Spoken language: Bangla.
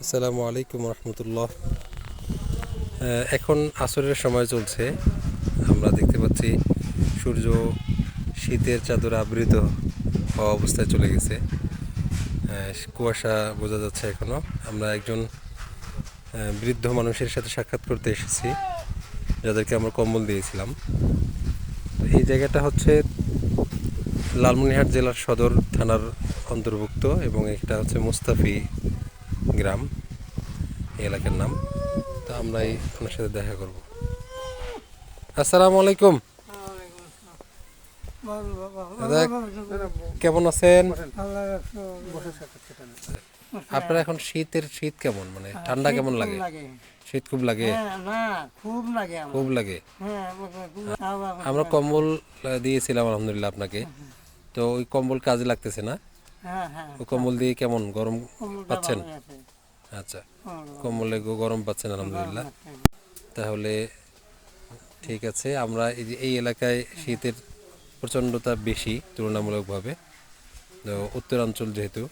আসসালামু আলাইকুম রহমতুল্লাহ। এখন আসরের সময় চলছে। আমরা দেখতে পাচ্ছি সূর্য শীতের চাদরে আবৃত হওয়া অবস্থায় চলে গেছে। কুয়াশা বোঝা যাচ্ছে এখনো। আমরা একজন বৃদ্ধ মানুষের সাথে সাক্ষাৎ করতে এসেছি, যাদেরকে আমরা কম্বল দিয়েছিলাম। এই জায়গাটা হচ্ছে লালমনিরহাট জেলার সদর থানার অন্তর্ভুক্ত এবং এটা হচ্ছে মুস্তাফি গ্রাম এই এলাকার নাম। তো আমরা এই ওনার সাথে দেখা করব। আসসালামু আলাইকুম দাদা, কেমন আছেন? আপনার এখন শীত কেমন, মানে ঠান্ডা কেমন লাগে? শীত খুব লাগে? খুব লাগে। আমরা কম্বল দিয়েছিলাম আলহামদুলিল্লাহ আপনাকে। তো ওই কম্বল কাজে লাগতেছে না? ওই কম্বল দিয়ে কেমন গরম পাচ্ছেন? আচ্ছা, কম্বলে গরম পাচ্ছেন আলহামদুলিল্লাহ। তাহলে ঠিক আছে। আমরা এই এলাকায় শীতের প্রচণ্ডতা বেশি তুলনামূলকভাবে, তো উত্তরাঞ্চল যেহেতু